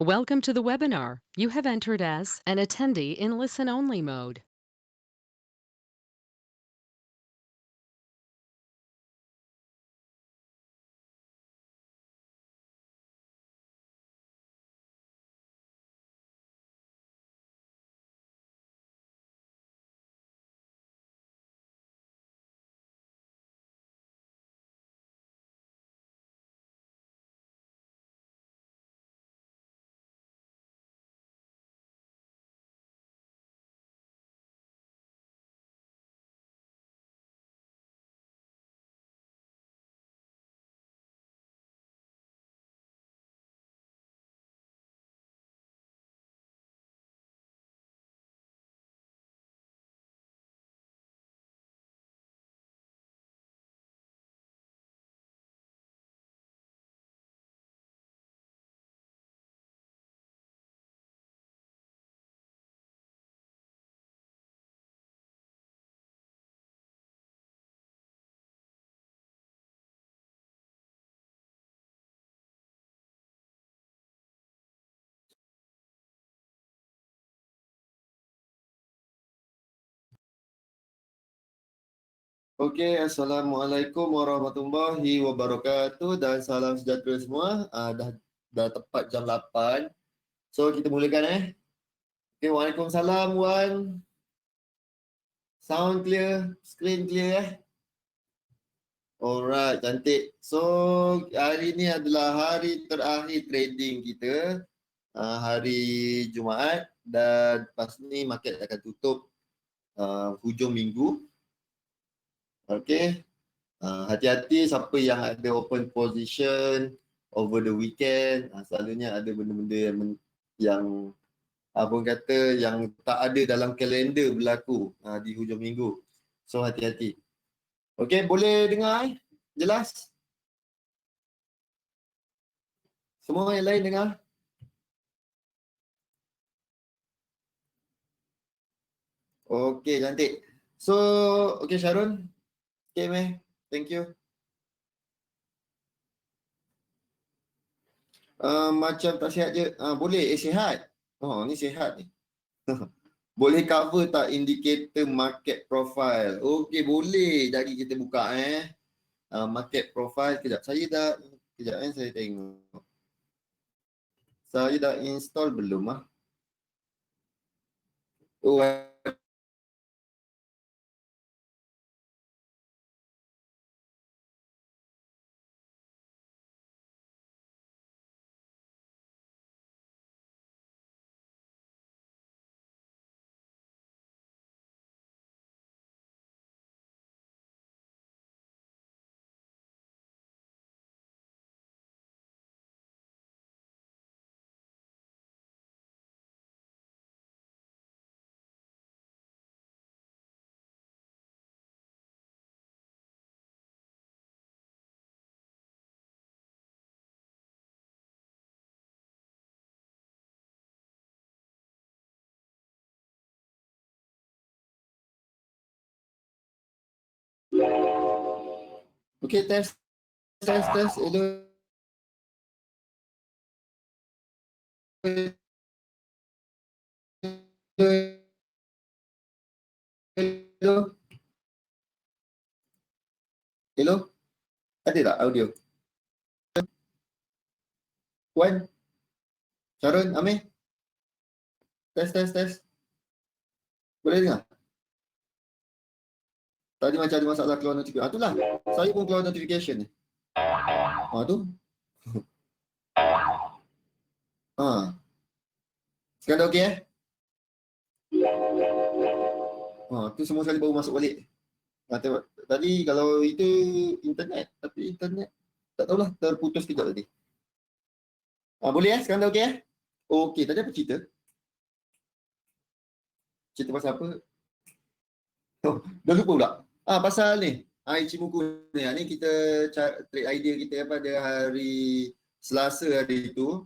Welcome to the webinar. You have entered as an attendee in listen-only mode. Okey, Assalamualaikum warahmatullahi wabarakatuh dan salam sejahtera semua. Dah tepat jam 8. So kita mulakan Okey, Waalaikumsalam Wan. Sound clear, screen clear Alright, cantik. So hari ni adalah hari terakhir trading kita, hari Jumaat, dan lepas ni market akan tutup hujung minggu. Okey. Hati-hati siapa yang ada open position over the weekend. Selalunya ada benda-benda yang abang kata yang tak ada dalam kalender berlaku di hujung minggu. So hati-hati. Okey, boleh dengar jelas? Semua yang lain dengar? Okey, cantik. So, okey Sharon. Okey meh. Thank you. Macam tak sihat je. Boleh, sihat. Oh, ni sihat ni. Boleh cover tak indikator market profile? Okey, boleh. Jadi kita buka market profile. Kejap, saya tengok. Saya dah install belum Oh, okey, test. Hello. Hello. Hello. Ada tak audio? Wan? Sharon? Amir? Test. Boleh dengar? Tadi macam ada masalah keluar notification. Itulah. Saya pun keluar notification ni. Tu. Sekarang dah okey tu semua sekali baru masuk balik. Tadi kalau itu internet, tapi internet tak tahulah, terputus kejap tadi. Boleh sekarang dah okey Okey, tadi apa cerita? Cerita pasal apa? Dah lupa pula. Pasal ni. Ichimoku ni. Ni kita trade idea kita pada hari Selasa hari itu.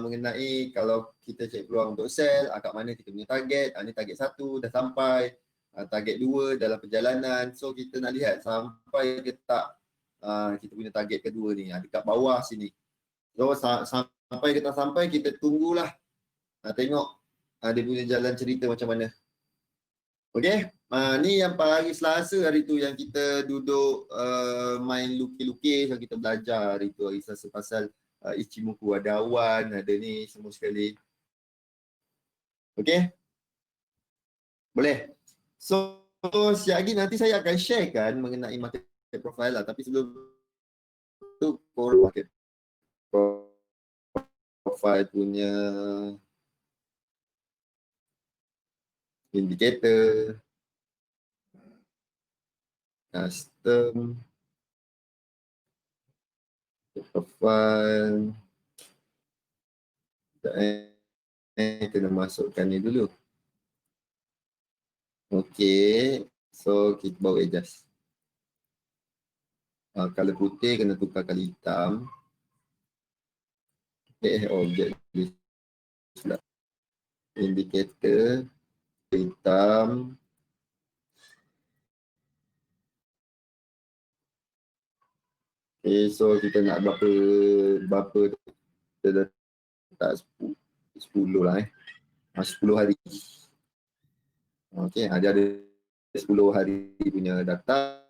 Mengenai kalau kita cek peluang untuk sell, kat mana kita punya target. Ni target 1 dah sampai, target 2 dalam perjalanan. So kita nak lihat sampai ke tak kita punya target kedua ni, dekat bawah sini. So sampai kita sampai, kita tunggulah. Tengok dia punya jalan cerita macam mana. Okey, ni yang hari Selasa hari tu yang kita duduk main lukis-lukis, yang kita belajar hari tu, hari Selasa, pasal Ichimoku, ada awan, ada ni semua sekali. Okey? Boleh? So siap lagi nanti saya akan sharekan mengenai market profile lah, tapi sebelum tu market profile punya indikator, custom profile, kena masukkan ni dulu. Okey, so kita baru adjust. Color putih kena tukar color hitam. Objek list, indicator hitam. Okay, so kita nak berapa kita letak 10 lah 10 hari. Okay, dia ada 10 hari punya data.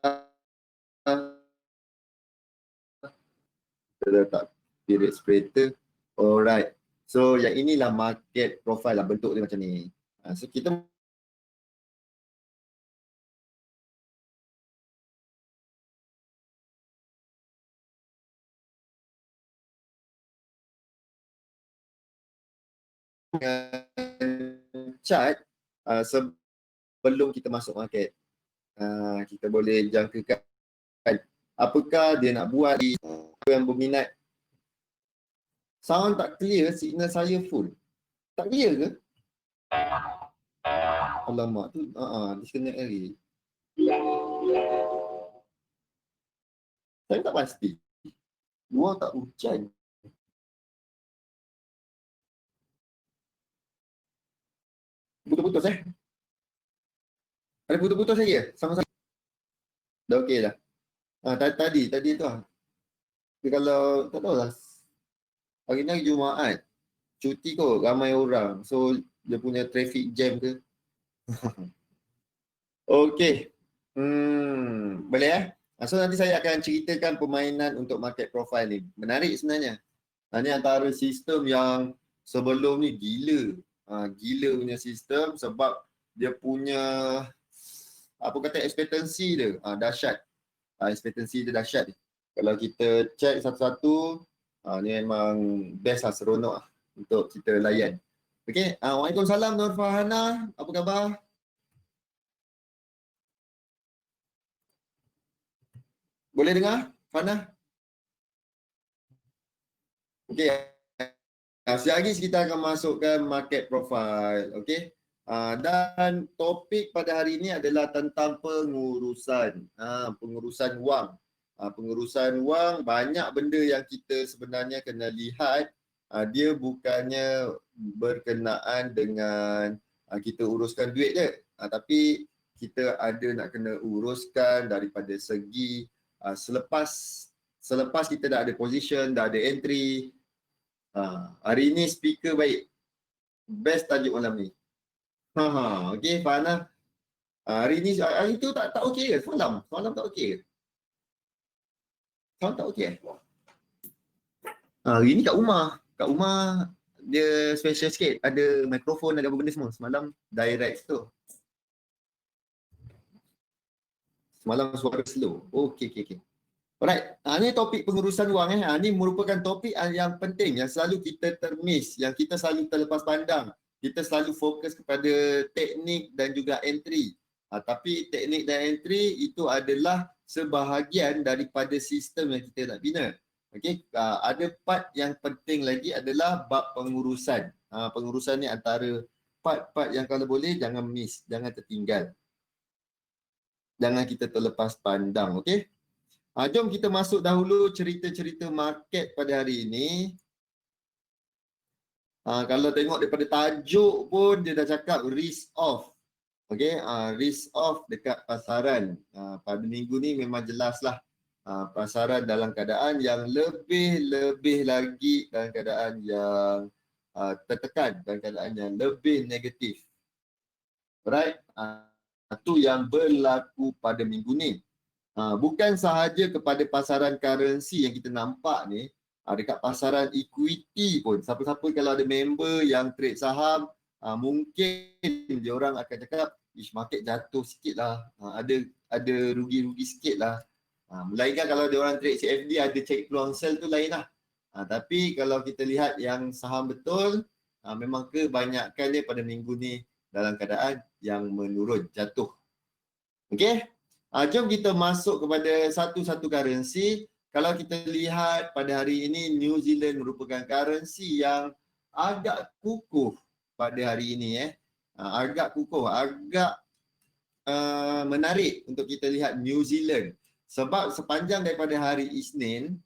Kita letak period separator. Alright. So yang inilah market profile lah, bentuk dia macam ni. So kita chart sebelum kita masuk market. Kita boleh jangkakan apakah dia nak buat di yang berminat. Sound tak clear, signal saya full. Tak clear ke? Alamak tu, disconnect lagi. Saya tak pasti. Luar tak hujan. Putus-putus Ada putus-putus lagi sama-sama. Dah okey dah. Tadi tu lah. Tapi kalau tak tahu lah. Hari ni Jumaat. Cuti kot, ramai orang. So dia punya traffic jam ke. Okey. Boleh So nanti saya akan ceritakan permainan untuk market profile ni. Menarik sebenarnya. Ini antara sistem yang sebelum ni gila. Gila punya sistem sebab dia punya expectancy dia dahsyat. Expectancy dia dahsyat. Kalau kita check satu-satu, ni memang best lah, seronok untuk kita layan. Okey, Waalaikumsalam Nur Farhana, apa khabar? Boleh dengar, Farhana? Okey. Sekejap lagi kita akan masukkan market profile, okey? Dan topik pada hari ini adalah tentang pengurusan. Pengurusan wang. Pengurusan wang, banyak benda yang kita sebenarnya kena lihat. Dia bukannya berkenaan dengan kita uruskan duit je. Tapi kita ada nak kena uruskan daripada segi selepas kita dah ada position, dah ada entry. Hari ini speaker baik. Best tajuk malam ni. Okey, Farhana. Hari tu tak okey ke? Semalam tak okey ke? Sound tak okey? Hari ni kat rumah. Kat rumah dia special sikit. Ada mikrofon, ada apa benda semua. Semalam direct tu. Semalam suara slow. Okey. Alright, ni topik pengurusan wang ni merupakan topik yang penting, yang selalu kita termiss, yang kita selalu terlepas pandang. Kita selalu fokus kepada teknik dan juga entry. Tapi teknik dan entry itu adalah sebahagian daripada sistem yang kita nak bina. Okey, ada part yang penting lagi adalah bab pengurusan. Pengurusan ni antara part-part yang kalau boleh jangan miss, jangan tertinggal. Jangan kita terlepas pandang, okey? Jom kita masuk dahulu cerita-cerita market pada hari ini. Kalau tengok daripada tajuk pun dia dah cakap risk off. Okey, risk off dekat pasaran. Pada minggu ni memang jelaslah pasaran dalam keadaan yang lebih lagi dalam keadaan yang tertekan, dalam keadaan yang lebih negatif. Alright, itu yang berlaku pada minggu ni. Bukan sahaja kepada pasaran currency yang kita nampak ni, dekat pasaran equity pun, siapa-siapa kalau ada member yang trade saham, mungkin dia orang akan cakap, ish, market jatuh sikit lah, ada rugi-rugi sikit lah. Melainkan kalau dia orang trade CFD ada check peluang sell tu lain lah. Tapi kalau kita lihat yang saham betul, memang kebanyakan dia pada minggu ni dalam keadaan yang menurun, jatuh. Okey, jom kita masuk kepada satu-satu currency. Kalau kita lihat pada hari ini, New Zealand merupakan currency yang agak kukuh pada hari ini. Agak kukuh, agak menarik untuk kita lihat New Zealand. Sebab sepanjang daripada hari Isnin,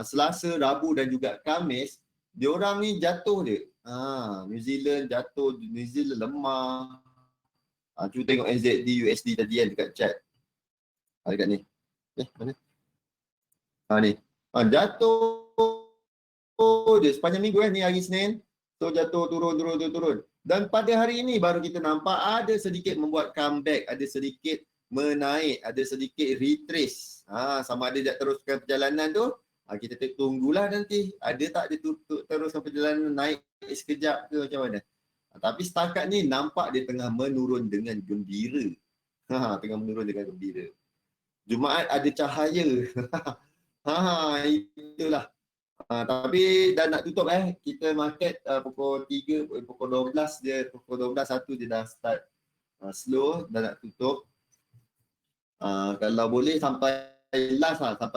Selasa, Rabu dan juga Khamis, diorang ni jatuh dia. New Zealand jatuh, New Zealand lemah. Cuba tengok NZD, USD tadi kan dekat chat. Dekat ni. Mana? Ni. Jatuh dia sepanjang minggu ni hari Senin. So jatuh, turun. Dan pada hari ini baru kita nampak ada sedikit membuat comeback, ada sedikit menaik, ada sedikit retrace. Sama ada dia teruskan perjalanan tu, kita tunggulah nanti. Ada tak dia teruskan perjalanan naik sekejap ke macam mana. Tapi setakat ni nampak dia tengah menurun dengan gembira. Tengah menurun dengan gembira. Jumaat ada cahaya. Itulah. Tapi dah nak tutup kita market pukul 3, pukul 12 dia, pukul 12, 1 dia dah start slow, dah nak tutup. Kalau boleh sampai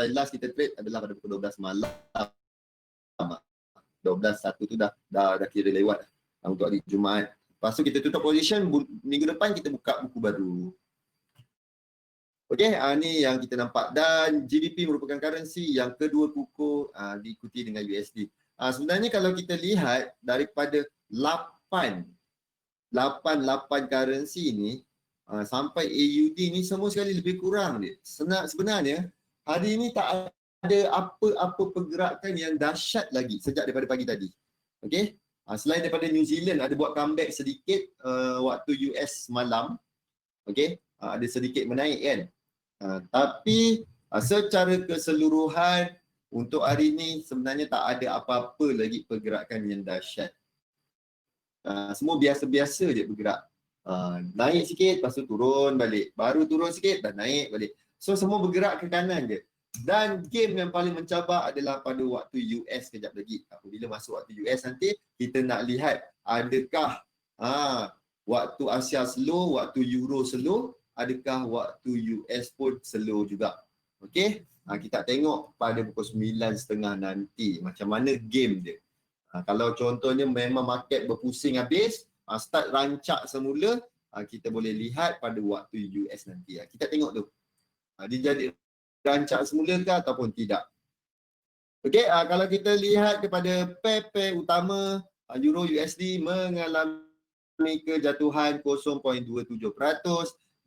last kita trade adalah pada pukul 12 malam. 12, 1 tu dah kira lewat untuk hari Jumaat. Lepas tu kita tutup position, minggu depan kita buka buku baru. Okey, ni yang kita nampak. Dan GBP merupakan currency yang kedua kukuh diikuti dengan USD. Sebenarnya kalau kita lihat daripada 8 currency ni sampai AUD ni semua sekali lebih kurang dia. Sebenarnya hari ini tak ada apa-apa pergerakan yang dahsyat lagi sejak daripada pagi tadi. Okey. Selain daripada New Zealand ada buat comeback sedikit waktu US malam. Okey. Ada sedikit menaik kan. Tapi secara keseluruhan untuk hari ini sebenarnya tak ada apa-apa lagi pergerakan yang dahsyat. Semua biasa-biasa je bergerak. Naik sikit, lepas tu turun balik. Baru turun sikit, dah naik balik. So semua bergerak ke kanan je. Dan game yang paling mencabar adalah pada waktu US kejap lagi. Apabila masuk waktu US nanti, kita nak lihat adakah waktu Asia slow, waktu Euro slow, adakah waktu US pun slow juga. Okey, kita tengok pada pukul 9.30 nanti macam mana game dia. Kalau contohnya memang market berpusing habis, start rancak semula, kita boleh lihat pada waktu US nanti. Kita tengok tu. Dia jadi rancak semula ke ataupun tidak. Okey, kalau kita lihat kepada pair utama, Euro USD mengalami kejatuhan 0.27%.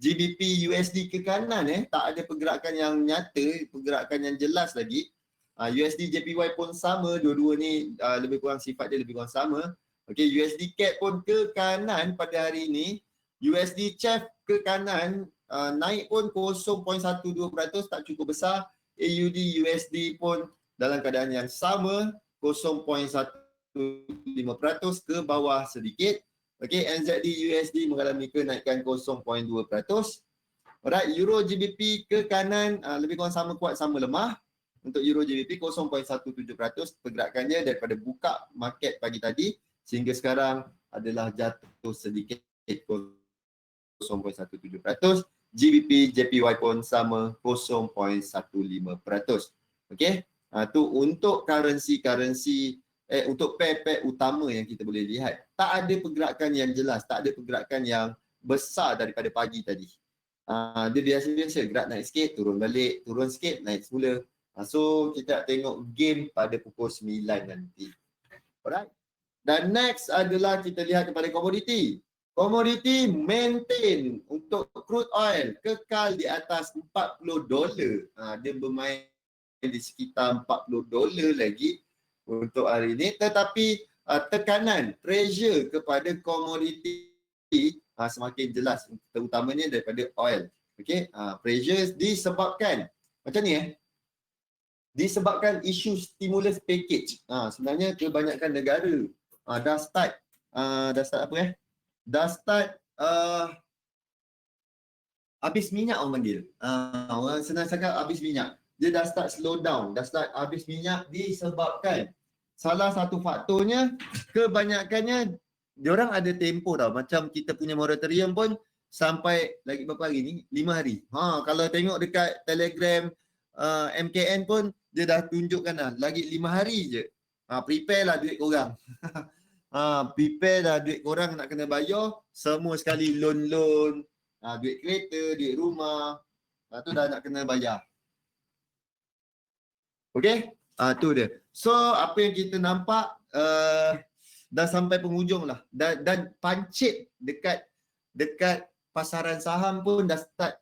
GBP USD ke kanan tak ada pergerakan yang nyata, pergerakan yang jelas lagi. USD JPY pun sama, dua-dua ni lebih kurang sifat dia lebih kurang sama. Okey, USD CAD pun ke kanan pada hari ini. USD CHF ke kanan, naik pun 0.12%, tak cukup besar. AUD USD pun dalam keadaan yang sama, 0.15% ke bawah sedikit. Okey, NZD USD mengalami kenaikan 0.2%. Alright, Euro GBP ke kanan lebih kurang sama kuat sama lemah. Untuk Euro GBP 0.17%, pergerakannya daripada buka market pagi tadi sehingga sekarang adalah jatuh sedikit 0.17%. GBP JPY pun sama 0.15%. Okey, tu untuk currency untuk pair utama yang kita boleh lihat. Tak ada pergerakan yang jelas, tak ada pergerakan yang besar daripada pagi tadi. Dia biasa-biasa gerak naik sikit, turun balik, turun sikit, naik semula. So kita tengok game pada pukul 9 nanti. Alright. Dan next adalah kita lihat kepada komoditi. Komoditi maintain untuk crude oil kekal di atas $40. Dia bermain di sekitar $40 lagi untuk hari ini, tetapi tekanan pressure kepada komoditi semakin jelas, terutamanya daripada oil. Okey, pressure disebabkan macam ni disebabkan isu stimulus package. Sebenarnya kebanyakan negara dah start apa dah start habis minyak orang panggil. Orang senang cakap habis minyak. Dia dah start slow down, dah start habis minyak disebabkan salah satu faktornya kebanyakannya diorang ada tempoh tau. Macam kita punya moratorium pun sampai lagi berapa hari ni? 5 hari. Kalau tengok dekat Telegram MKN pun dia dah tunjukkan dah lagi 5 hari je. Prepare lah duit korang. Prepare dah duit korang nak kena bayar, semua sekali loan, duit kereta, duit rumah, tu dah nak kena bayar. Okey, tu dia. So apa yang kita nampak dah sampai penghujung lah, dan pancit dekat pasaran saham pun dah start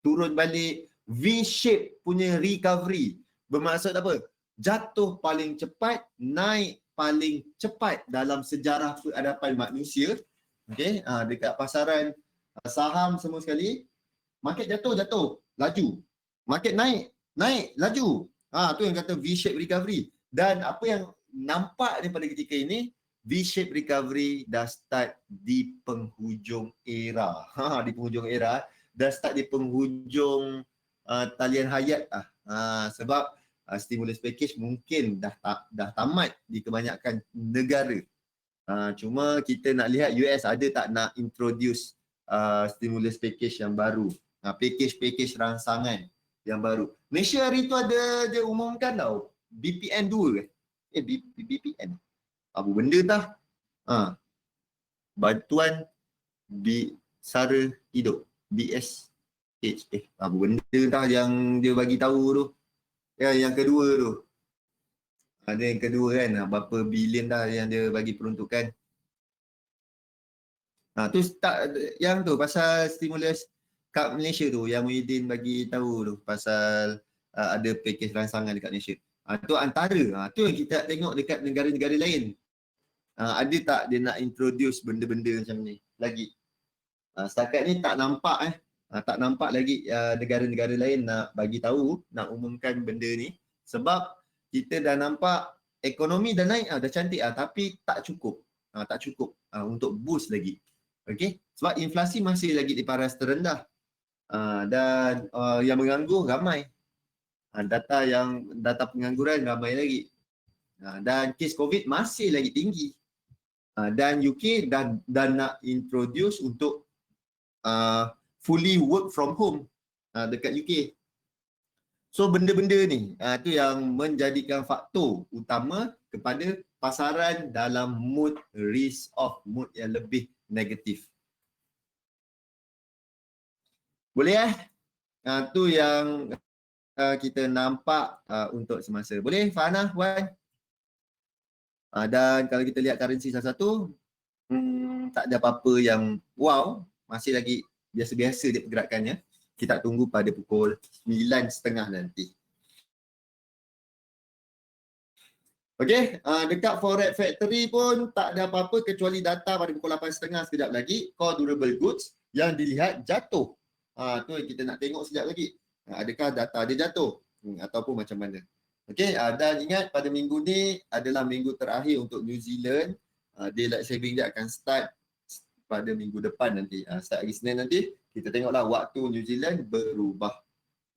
turun balik, V-shape punya recovery. Bermaksud apa? Jatuh paling cepat, naik paling cepat dalam sejarah peradaban manusia. Okey, dekat pasaran saham semua sekali, market jatuh, laju. Market naik, laju. Tu yang kata V-shape recovery. Dan apa yang nampak daripada ketika ini, V-shape recovery dah start di penghujung era. Di penghujung era, dah start di penghujung talian hayat sebab stimulus package mungkin dah tamat di kebanyakan negara. Cuma kita nak lihat US ada tak nak introduce stimulus package yang baru, package rangsangan yang baru. Malaysia hari tu dia umumkan tau, BPN 2 kan? BPN apa benda tah? Bantuan Sara Hidup, BSH. Apa benda tah yang dia bagi tahu tu? Yang kedua tu. Ada yang kedua kan, berapa bilion dah yang dia bagi peruntukan. Tu yang tu pasal stimulus kat Malaysia tu, yang Muhyiddin bagi tahu tu pasal ada package rangsangan dekat Malaysia. Tu antara, tu yang kita tengok dekat negara-negara lain. Ada tak dia nak introduce benda-benda macam ni lagi. Setakat ni tak nampak tak nampak lagi negara-negara lain nak bagi tahu, nak umumkan benda ni. Sebab kita dah nampak ekonomi dah naik, dah cantik tapi tak cukup. Tak cukup untuk boost lagi. Okey, sebab inflasi masih lagi di paras terendah. Dan yang menganggur ramai. Data pengangguran ramai lagi. Dan kes COVID masih lagi tinggi. Dan UK dan nak introduce untuk fully work from home dekat UK. So benda-benda ni tu yang menjadikan faktor utama kepada pasaran dalam mood risk off, mood yang lebih negatif. Boleh tu yang kita nampak untuk semasa. Boleh Fahana, Wan? Dan kalau kita lihat currency satu-satu, tak ada apa-apa yang wow, masih lagi biasa-biasa dia pergerakannya. Kita tunggu pada pukul 9.30 nanti. Okey, dekat Forex Factory pun tak ada apa-apa kecuali data pada pukul 8.30 sekejap lagi, core durable goods yang dilihat jatuh. Tu yang kita nak tengok sekejap lagi. Adakah data dia jatuh ataupun macam mana. Okey, dan ingat pada minggu ni adalah minggu terakhir untuk New Zealand. Daylight saving dia akan start pada minggu depan nanti. Start hari Senin nanti, kita tengoklah waktu New Zealand berubah.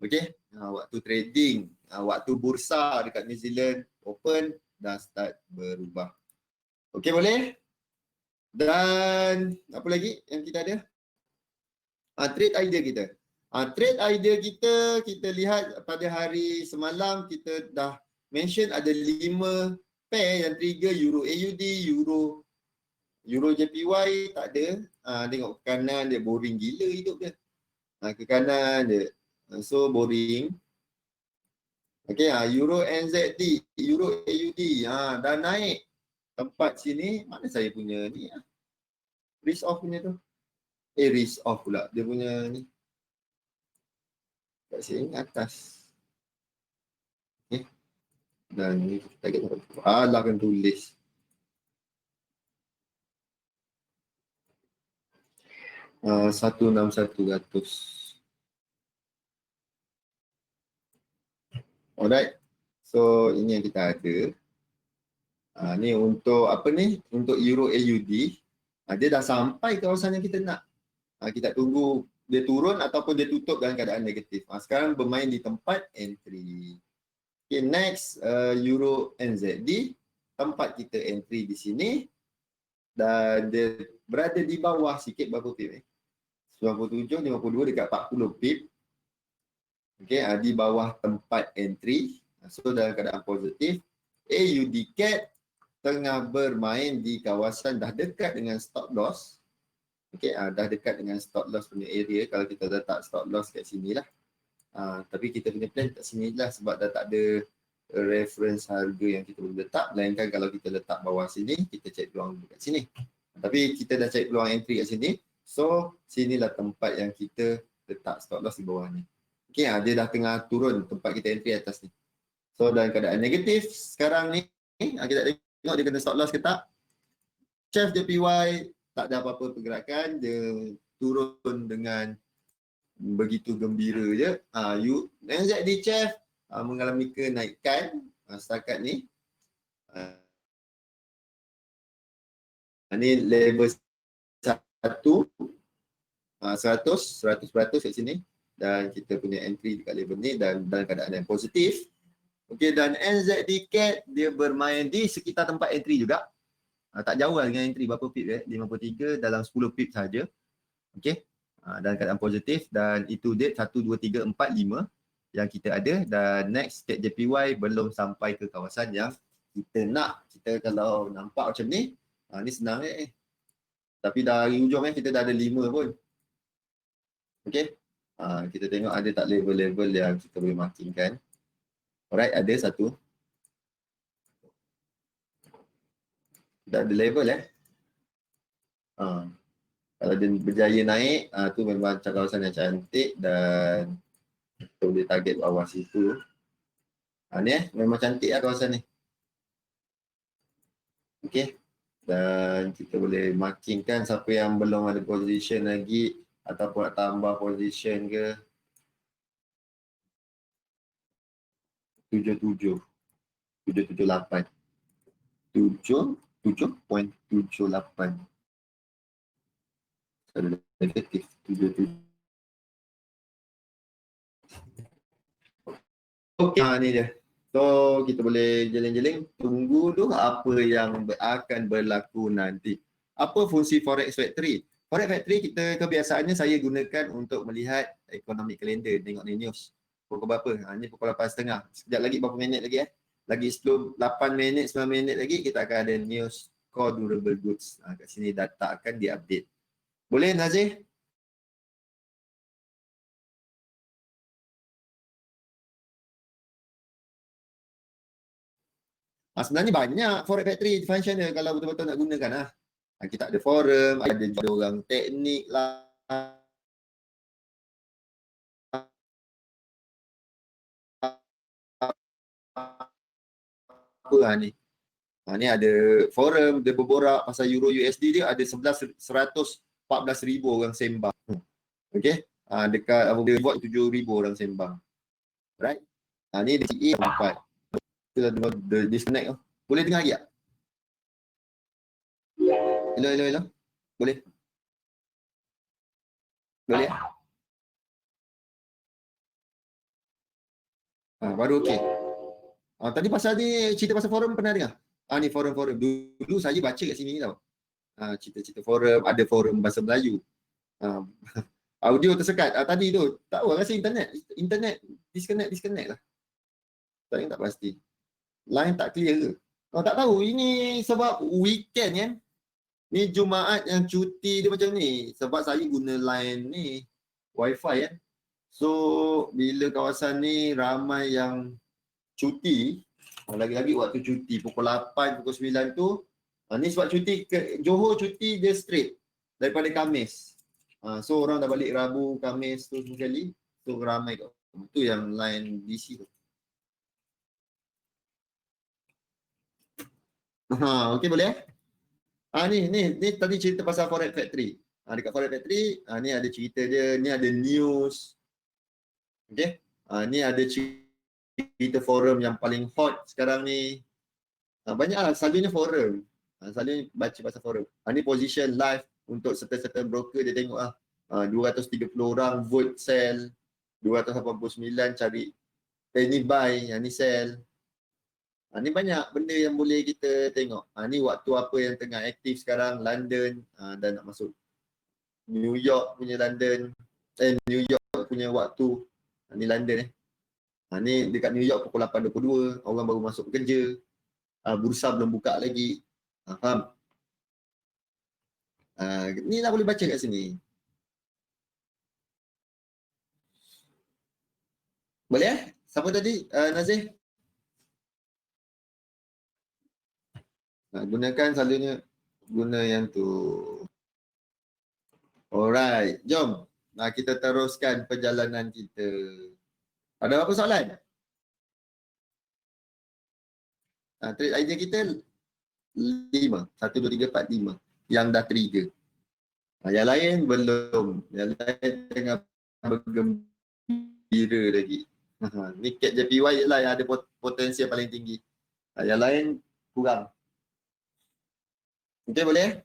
Okey, waktu trading, waktu bursa dekat New Zealand open dah start berubah. Okey, boleh? Dan apa lagi yang kita ada? Trade idea kita. Trade idea kita lihat pada hari semalam kita dah mention ada 5 pair yang trigger Euro AUD, Euro JPY tak ada. Tengok ke kanan dia boring gila hidup dia. Ke kanan dia. So boring. Okey, Euro NZD, Euro AUD dah naik tempat sini. Mana saya punya ni? Risk off punya tu. Risk off pula. Dia punya ni. Kat sini atas. Okay. Dan ni target lah kan tulis. Uh, 16100. Alright. So ini yang kita ada. Ni untuk apa ni? Untuk Euro AUD. Dia dah sampai kawasan yang kita nak. Kita tunggu dia turun ataupun dia tutup dalam keadaan negatif. Sekarang bermain di tempat entry. Okay, next Euro NZD. Tempat kita entry di sini. Dan dia berada di bawah sikit berapa pip? 97, 52 dekat 40 pip. Okay, di bawah tempat entry. So dalam keadaan positif. AUD CAD tengah bermain di kawasan dah dekat dengan stop loss. Okay, dah dekat dengan stop loss punya area. Kalau kita letak stop loss kat sini lah. Tapi kita punya plan kat sini lah sebab dah tak ada reference harga yang kita boleh letak. Melainkan kalau kita letak bawah sini, kita cari peluang dekat sini. Tapi kita dah cari peluang entry kat sini. So, sinilah tempat yang kita letak stop loss di bawah ni. Okay, dia dah tengah turun tempat kita entry atas ni. So, dalam keadaan negatif, sekarang ni, kita tengok dia kena stop loss ke tak. CHF JPY tak ada apa-apa pergerakan, dia turun dengan begitu gembira je. NZD CHF mengalami kenaikan setakat ni. Ini level 1, 100% kat sini. Dan kita punya entry dekat level ni dan dalam keadaan yang positif. Okey, dan NZD CAD dia bermain di sekitar tempat entry juga. Tak jauh lah dengan entry berapa pip 53 dalam 10 pip saja. Okey. Dalam keadaan positif dan itu date 12345 yang kita ada dan next CAD JPY belum sampai ke kawasan yang kita nak. Kita kalau nampak macam ni, ni senang Tapi dari hujung kita dah ada 5 pun. Okey. Kita tengok ada tak level-level yang kita boleh markingkan. Alright, ada satu. Dah ada level kalau dia berjaya naik, tu memang kawasan yang cantik dan kita boleh target bawah situ. Ni memang cantik lah kawasan ni. Okey. Dan kita boleh markingkan siapa yang belum ada position lagi ataupun nak tambah position ke. 77, 778. 7.78. Ada negatif 77. Okey, ni dia. So kita boleh jeling-jeling tunggu tu apa yang akan berlaku nanti. Apa fungsi Forex Factory? Forex Factory kita kebiasaannya saya gunakan untuk melihat economic calendar, tengok ni news. Pukul berapa? Ni pukul 8.30. Sekejap lagi berapa minit lagi Lagi 8 minit, 9 minit lagi kita akan ada news core durable goods. Kat sini data akan diupdate. Boleh Nazir? Sebenarnya banyak Forex Factory function dia kalau betul-betul nak gunakan kita ada forum, ada juga orang teknik lah. Apa ni? Ni ada forum, dia berborak pasal Euro USD dia ada 114,000 orang sembang. Okey. Dekat dia buat 7,000 orang sembang. Right? Ni DCE 4. Kita dah disconnect. Boleh dengar lagi tak? Hello. Boleh? Boleh? Baru okey. Tadi pasal ni, cerita pasal forum pernah dengar? Ni forum-forum. Dulu saya baca kat sini tau. Cerita-cerita forum, ada forum bahasa Melayu. Audio tersekat. Tadi tu, tak tahu rasa internet disconnect lah. Saya tak pasti. Line tak clear ke? Tak tahu, ini sebab weekend kan. Ni Jumaat yang cuti dia macam ni. Sebab saya guna line ni, wifi kan. So, bila kawasan ni ramai yang cuti, lagi-lagi waktu cuti pukul 8, pukul 9 tu, ni sebab cuti Johor cuti dia straight. daripada Khamis. So orang dah balik Rabu, Khamis tu sekali. So ramai kat. Itu yang line DC tu. Okey boleh? Ni tadi cerita pasal Forex Factory. Dekat Forex Factory, ni ada cerita dia, ni ada news. Okey. Ni ada cerita forum yang paling hot sekarang ni. Banyaklah, selalunya forum. Selalunya baca pasal forum. Ni position live untuk certain broker dia tengok 230 orang vote sell, 289 cari ni buy, yang ni sell. Ni banyak benda yang boleh kita tengok. Ni waktu apa yang tengah aktif sekarang, London dan nak masuk New York punya London. New York punya waktu. Ni London ni dekat New York pukul 8.22, orang baru masuk kerja. Bursa belum buka lagi. Faham? Ni lah boleh baca kat sini. Boleh? Siapa tadi? Nazih? Gunakan selalunya guna yang tu. Alright, jom. Kita teruskan perjalanan kita. Ada apa soalan? Trade idea kita 5. 1, 2, 3, 4, 5. Yang dah trigger. Yang lain belum. Yang lain tengah bergembira lagi. Ni cat JPY je lah yang ada potensi yang paling tinggi. Yang lain kurang. Okey boleh?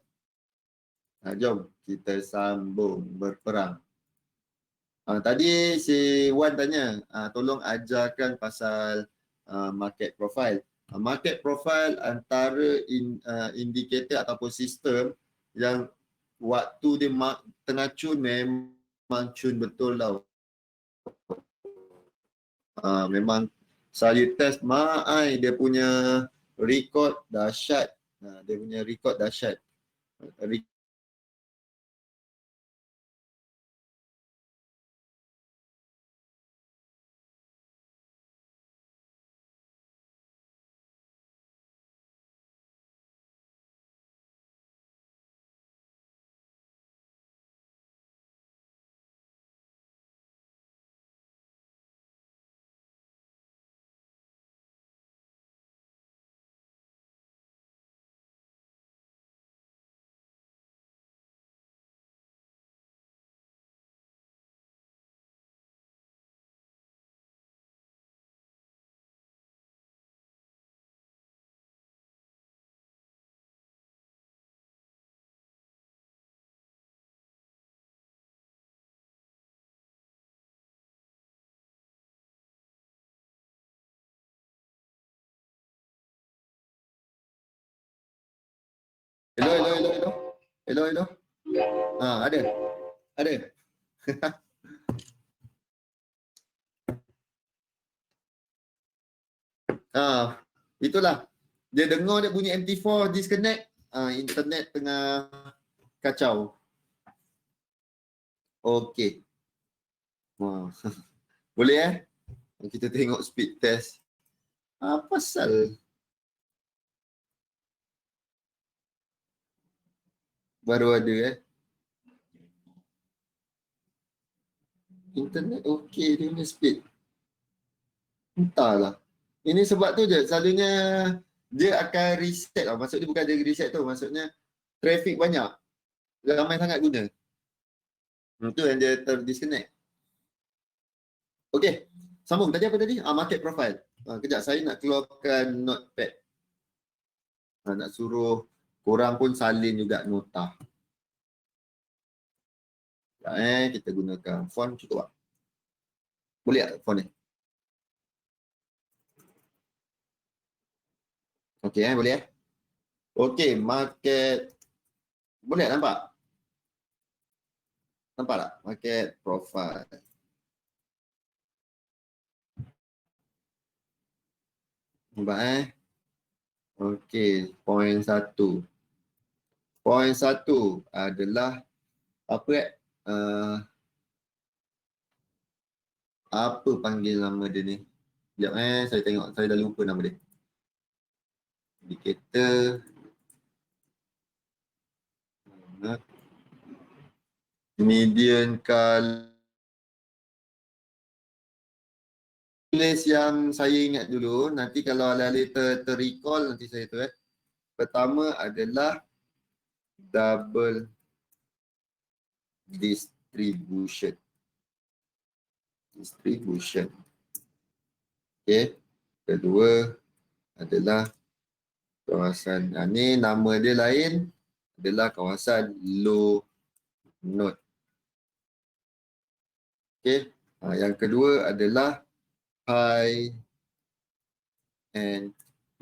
Jom kita sambung berperang. Tadi si Wan tanya, tolong ajarkan pasal market profile. Market profile antara indikator ataupun sistem yang waktu dia tengah cun memang cun betul tau. Memang saya test dia punya record dahsyat. Dia punya record dahsyat. Hello. Ada. Itulah. Dia dengar dia bunyi MT4 disconnect, internet tengah kacau. Okey. Boleh kita tengok speed test. Apa pasal baru ada internet okey dia punya speed. Entahlah. Ini sebab tu je selalunya dia akan reset tau. Maksud dia bukan dia reset tu, maksudnya traffic banyak. Ramai sangat guna. Itu yang dia terdisconnect. Okey. Sambung. Tadi apa tadi? Market profile. Kejap saya nak keluarkan notepad. Nak suruh korang pun salin juga nota. Kita gunakan font cukup tak? Boleh tak font ni? Okey boleh Okey, market. Boleh nampak? Nampak tak? Market profile. Nampak Okey, poin 1. Poin 1 adalah apa apa panggil nama dia ni? Sekejap saya tengok, saya dah lupa nama dia. Indikator. median kali. Tulis yang saya ingat dulu, nanti kalau alih-alih terrecall nanti saya tu Pertama adalah double distribution. Okey. Kedua adalah kawasan, ni nama dia lain, adalah kawasan low node. Okey. Yang kedua adalah high and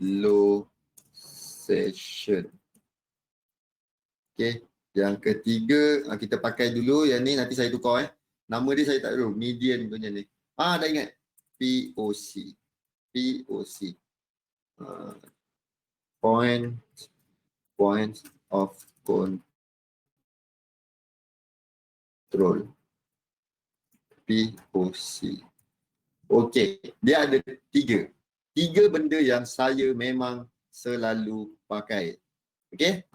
low session. Okey. Yang ketiga kita pakai dulu, yang ni nanti saya tukar Nama dia saya tak tahu, median punya ni. Dah ingat. POC. Point of control. POC. Okey, dia ada tiga benda yang saya memang selalu pakai. Okey,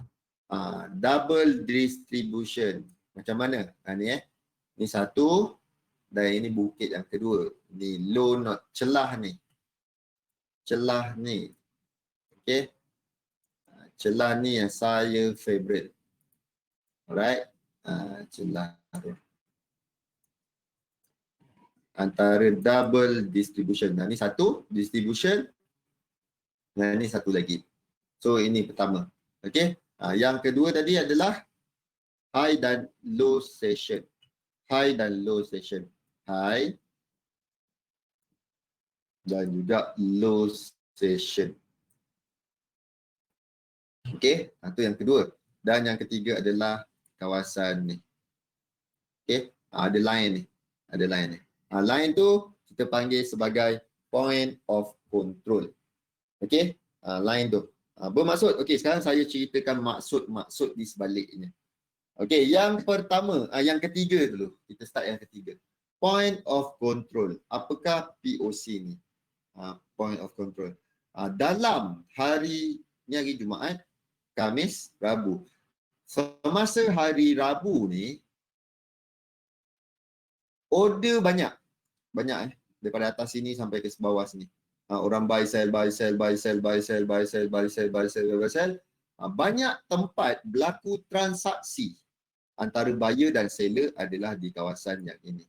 double distribution. Macam mana? Ni ni satu, dan ini bukit yang kedua. Ni low node, celah ni. Okey, celah ni yang saya favorite. Alright, celah antara double distribution. Ni satu distribution, dan ni satu lagi. So ini pertama. Okey. Yang kedua tadi adalah high dan low session. High dan juga low session. Okey, itu yang kedua. Dan yang ketiga adalah kawasan ni. Okey, ada line ni. Line tu kita panggil sebagai point of control. Okey, line tu. Bermaksud, okey, sekarang saya ceritakan maksud di sebaliknya. Okey, yang pertama, yang ketiga dulu. Kita start yang ketiga. Point of control. Apakah POC ni? Point of control. Dalam hari Jumaat, Khamis, Rabu. Semasa hari Rabu ni, order banyak daripada atas sini sampai ke bawah sini. Orang buy sell. Banyak tempat berlaku transaksi antara buyer dan seller adalah di kawasan yang ini.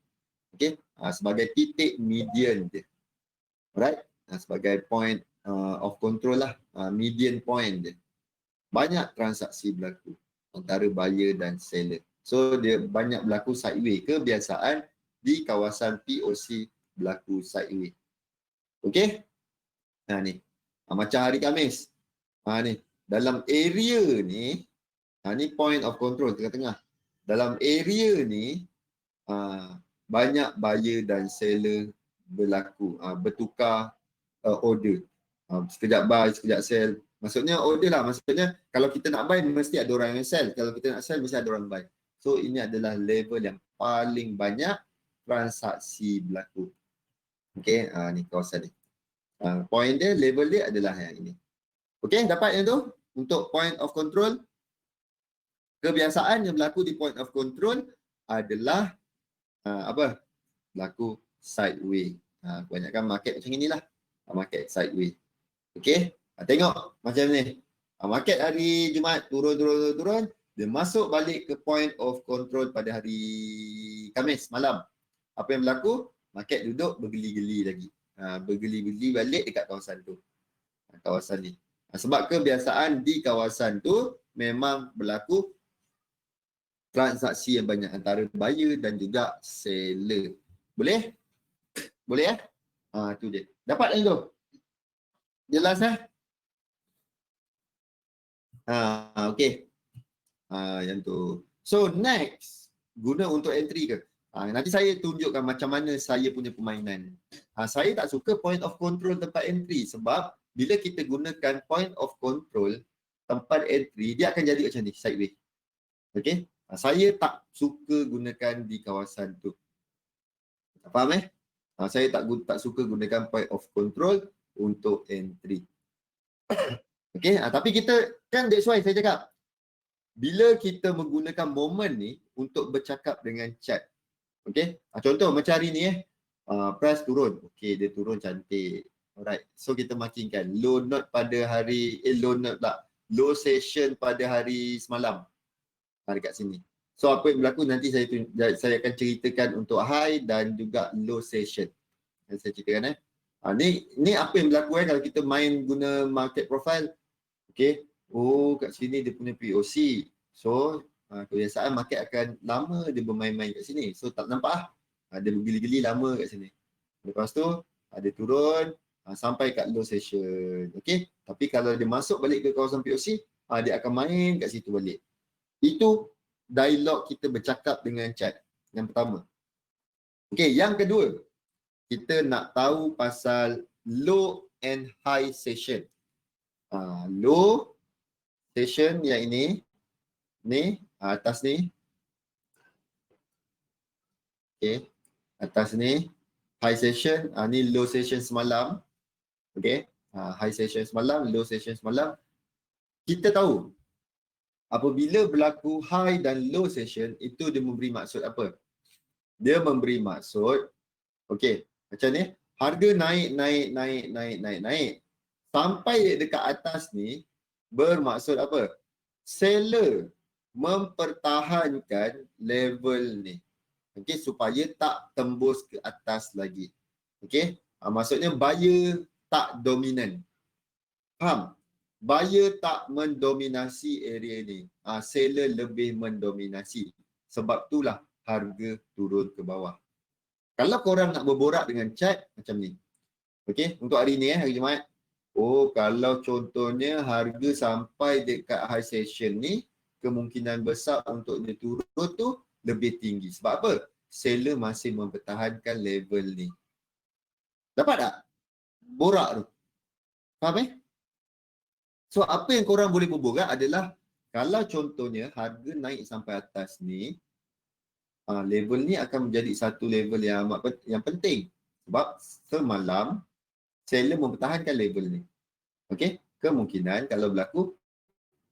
Okey, sebagai titik median dia. Alright, sebagai point of control lah, median point dia. Banyak transaksi berlaku antara buyer dan seller. So dia banyak berlaku sideway. Kebiasaan di kawasan POC berlaku sideway. Okey? Ni. Macam hari Khamis. Ni. Dalam area ni, ni point of control tengah-tengah. Dalam area ni, banyak buyer dan seller berlaku, bertukar order. Sekejap buy, sekejap sell. Maksudnya order lah. Maksudnya kalau kita nak buy, mesti ada orang yang sell. Kalau kita nak sell, mesti ada orang buy. So ini adalah level yang paling banyak transaksi berlaku. Okey, ni kawasan ni. Point dia, level dia adalah yang ini. Okey, dapat yang tu? Untuk point of control. Kebiasaan yang berlaku di point of control adalah berlaku sideway. Kebanyakan market macam inilah. Market sideway. Okey, tengok macam ni. Market hari Jumaat turun. Dia masuk balik ke point of control pada hari Khamis malam. Apa yang berlaku? Market duduk bergeli-geli lagi. Bergeli-geli balik dekat kawasan tu. Kawasan ni. Sebab kebiasaan di kawasan tu memang berlaku transaksi yang banyak antara buyer dan juga seller. Boleh? Boleh tu dia. Dapat yang tu? Jelas okey. Yang tu. So next, guna untuk entry ke? Nanti saya tunjukkan macam mana saya punya permainan. Saya tak suka point of control tempat entry sebab bila kita gunakan point of control tempat entry, dia akan jadi macam ni, sideway. Okey? Saya tak suka gunakan di kawasan tu. Faham saya tak suka gunakan point of control untuk entry. Okey, tapi kita kan that's why saya cakap bila kita menggunakan momen ni untuk bercakap dengan chat. Okey, contoh macam hari ni price turun. Okey, dia turun cantik. Alright, so kita markingkan low note pada hari, low note tak, low session pada hari semalam. Dekat sini. So apa yang berlaku nanti saya akan ceritakan untuk high dan juga low session. Yang saya ceritakan ni apa yang berlaku kalau kita main guna market profile. Okey. Oh, kat sini dia punya POC. So kebiasaan market akan lama dia bermain-main kat sini. So tak nampak dia bergili-gili lama kat sini. Lepas tu dia turun sampai kat low session. Okey. Tapi kalau dia masuk balik ke kawasan POC, dia akan main kat situ balik. Itu dialog kita bercakap dengan chat. Yang pertama. Okey, yang kedua, kita nak tahu pasal low and high session. Low session yang ini, ni atas ni. Okey, atas ni high session, ni low session semalam. Okey, high session semalam, low session semalam. Kita tahu apabila berlaku high dan low session, itu dia memberi maksud apa? Dia memberi maksud, okey, macam ni, harga naik. Sampai dekat atas ni, bermaksud apa? Seller mempertahankan level ni. Okey, supaya tak tembus ke atas lagi. Okey, maksudnya buyer tak dominan. Faham? Buyer tak mendominasi area ni. Seller lebih mendominasi. Sebab itulah harga turun ke bawah. Kalau korang nak berborak dengan chat macam ni. Okey, untuk hari ni hari Jumaat. Oh, kalau contohnya harga sampai dekat high session ni, kemungkinan besar untuk dia turun tu lebih tinggi. Sebab apa? Seller masih mempertahankan level ni. Dapat tak? Borak tu. Faham So apa yang korang boleh berborak adalah kalau contohnya harga naik sampai atas ni, level ni akan menjadi satu level yang penting. Sebab semalam seller mempertahankan level ni. Okey, kemungkinan kalau berlaku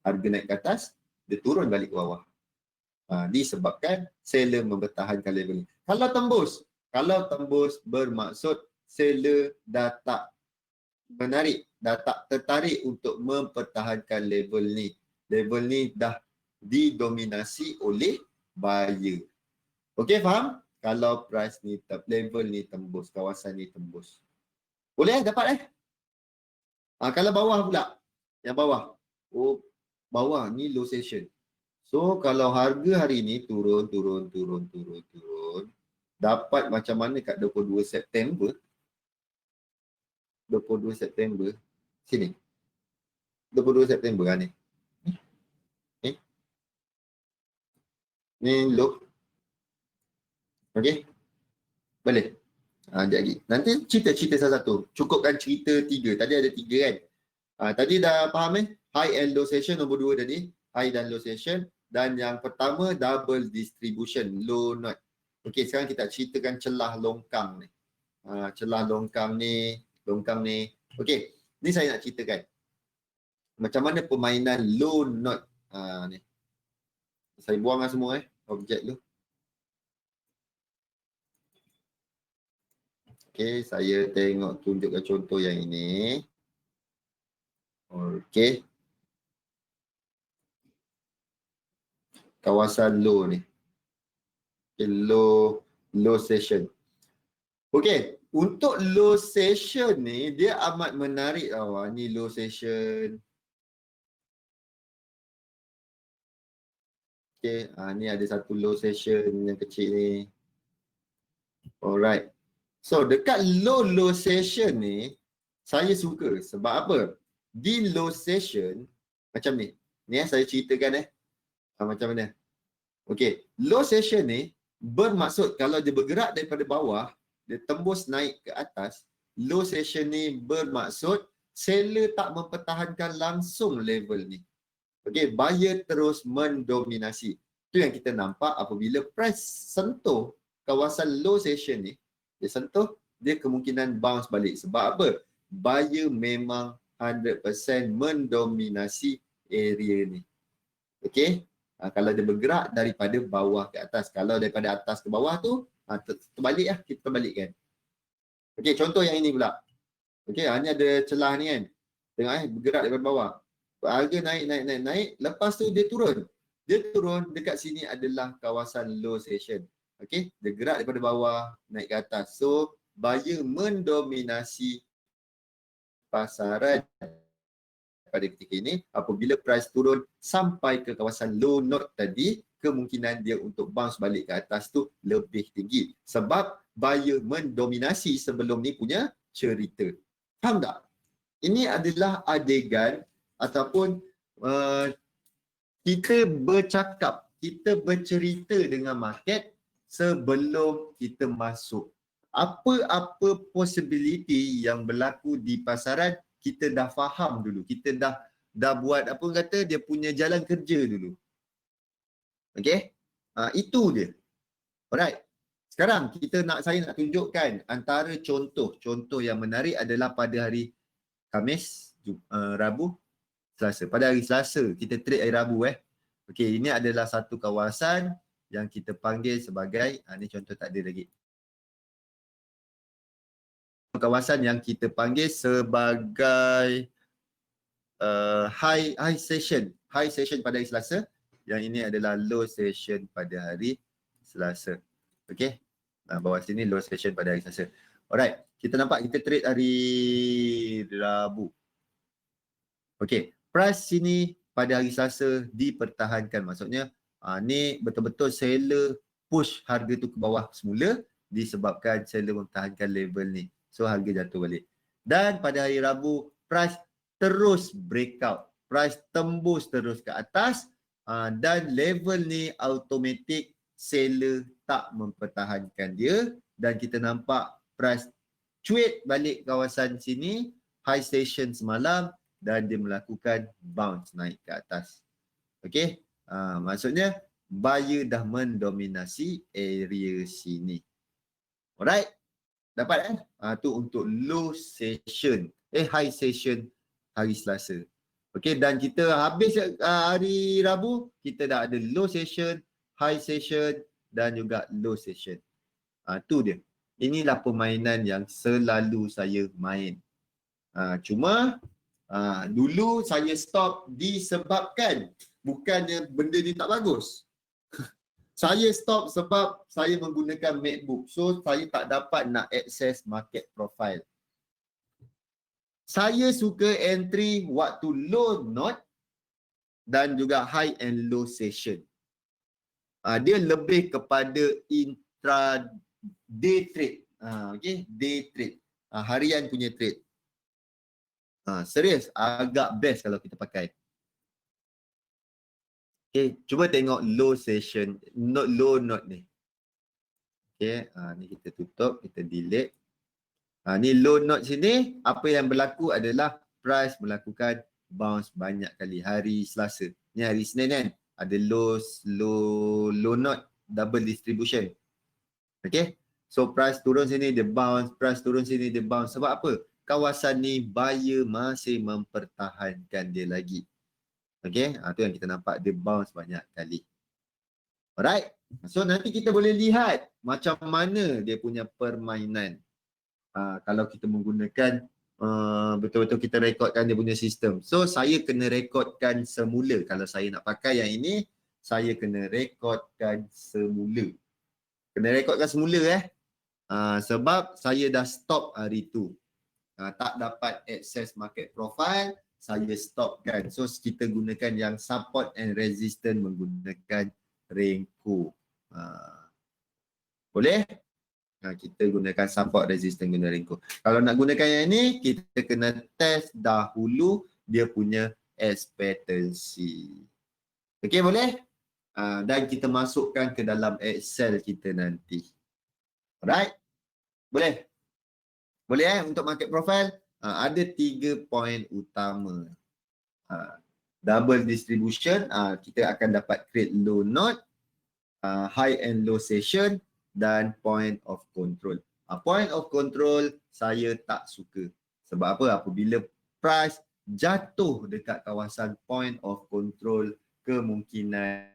harga naik ke atas, dia turun balik ke bawah. Disebabkan seller mempertahankan level ni. Kalau tembus bermaksud seller dah tak menarik, dah tak tertarik untuk mempertahankan level ni. Level ni dah didominasi oleh buyer. Okey, faham? Kalau price ni, level ni tembus, kawasan ni tembus. Boleh dapat kalau bawah pula, yang bawah. Oh, bawah ni low session. So, kalau harga hari ni turun. Dapat macam mana kat 22 September? 22 September. Sini. 22 September kan ni. Ni low. Okey. Boleh. Sekejap lagi. Nanti cerita satu-satu. Cukupkan cerita 3. Tadi ada 3 kan. Tadi dah faham High and low session nombor 2 tadi. High dan low session. Dan yang pertama double distribution. Low note. Okey, sekarang kita ceritakan celah longkang ni. Celah longkang ni. Okey, ni saya nak ceritakan. Macam mana permainan low note ni. Saya buanglah semua objek tu. Okey, saya tengok tunjukkan contoh yang ini. Okey. Kawasan low ni. Okay, low session. Okey, untuk low session ni dia amat menarik tau. Ni low session. Okey, ni ada satu low session yang kecil ni. Alright. So dekat low session ni saya suka sebab apa? Di low session macam ni. Ni saya ceritakan macam mana. Okey, low session ni bermaksud kalau dia bergerak daripada bawah, dia tembus naik ke atas, low session ni bermaksud seller tak mempertahankan langsung level ni. Okey, buyer terus mendominasi. Itu yang kita nampak apabila price sentuh kawasan low session ni, dia sentuh, dia kemungkinan bounce balik. Sebab apa? Buyer memang 100% mendominasi area ni. Okey, Kalau dia bergerak daripada bawah ke atas. Kalau daripada atas ke bawah tu, terbalik lah, kita terbalikkan. Okey, contoh yang ini pula. Okey, ni ada celah ni kan. Tengok bergerak daripada bawah. Harga naik. Lepas tu dia turun. Dia turun, dekat sini adalah kawasan low session. Okey, dia gerak daripada bawah naik ke atas. So, buyer mendominasi pasaran pada ketika ini. Apabila price turun sampai ke kawasan low note tadi, kemungkinan dia untuk bounce balik ke atas tu lebih tinggi. Sebab buyer mendominasi sebelum ni punya cerita. Faham tak? Ini adalah adegan ataupun kita bercakap, kita bercerita dengan market sebelum kita masuk. Apa-apa possibility yang berlaku di pasaran, kita dah faham dulu. Kita dah buat apa kata, dia punya jalan kerja dulu. Okey? Itu dia. Alright. Sekarang saya nak tunjukkan antara contoh yang menarik adalah pada hari Khamis, Rabu, Selasa. Pada hari Selasa kita trade hari Rabu Okey, ini adalah satu kawasan yang kita panggil sebagai ni contoh tak ada lagi. Kawasan yang kita panggil sebagai high session pada hari Selasa. Yang ini adalah low session pada hari Selasa. Okey. Bawah sini low session pada hari Selasa. Alright, kita nampak kita trade hari Rabu. Okey, price sini pada hari Selasa dipertahankan. Maksudnya ni betul-betul seller push harga tu ke bawah semula disebabkan seller mempertahankan level ni. So harga jatuh balik. Dan pada hari Rabu price terus breakout. Price tembus terus ke atas dan level ni automatic seller tak mempertahankan dia dan kita nampak price cuit balik kawasan sini high session semalam dan dia melakukan bounce naik ke atas. Okey, maksudnya buyer dah mendominasi area sini. Alright, dapat tu untuk low session, high session hari Selasa. Okey, dan kita habis hari Rabu, kita dah ada low session, high session dan juga low session. Tu dia. Inilah permainan yang selalu saya main. Cuma dulu saya stop disebabkan bukannya benda ni tak bagus. Saya stop sebab saya menggunakan MacBook. So saya tak dapat nak access market profile. Saya suka entry waktu low note dan juga high and low session. Dia lebih kepada intraday trade. Okay, day trade. Harian punya trade. Serius, agak best kalau kita pakai. Okay, cuba tengok low session, low note ni. Okay, ni kita tutup, kita delete. Ni low note sini, apa yang berlaku adalah price melakukan bounce banyak kali hari Selasa. Ni hari Senin kan, ada low note, double distribution. Okay, so price turun sini dia bounce, price turun sini dia bounce. Sebab apa? Kawasan ni buyer masih mempertahankan dia lagi. Okay, tu yang kita nampak dia bounce banyak kali. Alright, so nanti kita boleh lihat macam mana dia punya permainan. Kalau kita menggunakan betul-betul kita rekodkan dia punya sistem. So saya kena rekodkan semula. Kalau saya nak pakai yang ini, saya kena rekodkan semula. Kena rekodkan semula sebab saya dah stop hari tu. Tak dapat access market profile, saya stopkan. So kita gunakan yang support and resistance menggunakan Renko. Boleh? Kita gunakan support resistance guna Renko. Kalau nak gunakan yang ini, kita kena test dahulu dia punya expectancy. Okey, boleh? Dan kita masukkan ke dalam Excel kita nanti. Alright? Boleh? Boleh untuk market profile? Ada 3 poin utama. Double distribution, kita akan dapat create low note, high and low session dan point of control. Point of control saya tak suka. Sebab apa? Apabila price jatuh dekat kawasan point of control, kemungkinan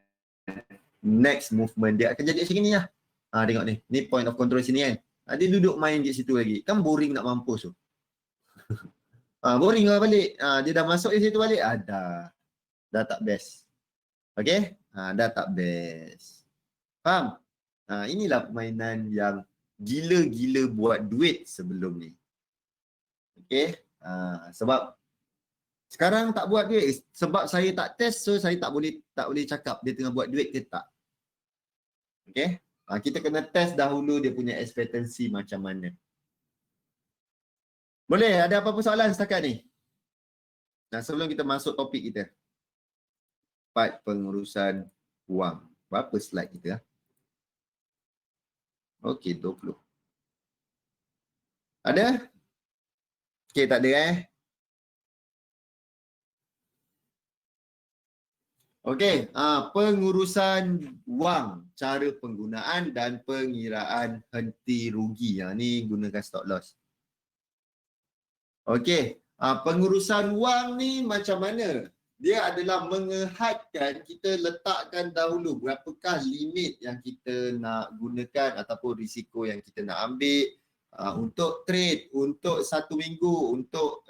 next movement dia akan jadi macam ni lah. Tengok ni. Ni point of control sini kan. Dia duduk main di situ lagi. Kan boring nak mampus tu. Boring lah balik. Dia dah masuk di situ balik. Dah tak best. Okay? Dah tak best. Faham? Inilah permainan yang gila-gila buat duit sebelum ni. Okay? Sebab sekarang tak buat duit. Sebab saya tak test, so saya tak boleh cakap dia tengah buat duit ke tak. Okay? Kita kena test dahulu dia punya expectancy macam mana. Boleh? Ada apa-apa soalan setakat ni? Sebelum kita masuk topik kita. Part pengurusan wang. Berapa slide kita? Okey, 20. Ada? Okey, tak ada Okey, pengurusan wang, cara penggunaan dan pengiraan henti rugi. Ni gunakan stop loss. Okey, pengurusan wang ni macam mana? Dia adalah mengehadkan, kita letakkan dahulu berapakah limit yang kita nak gunakan ataupun risiko yang kita nak ambil untuk trade, untuk 1 minggu, untuk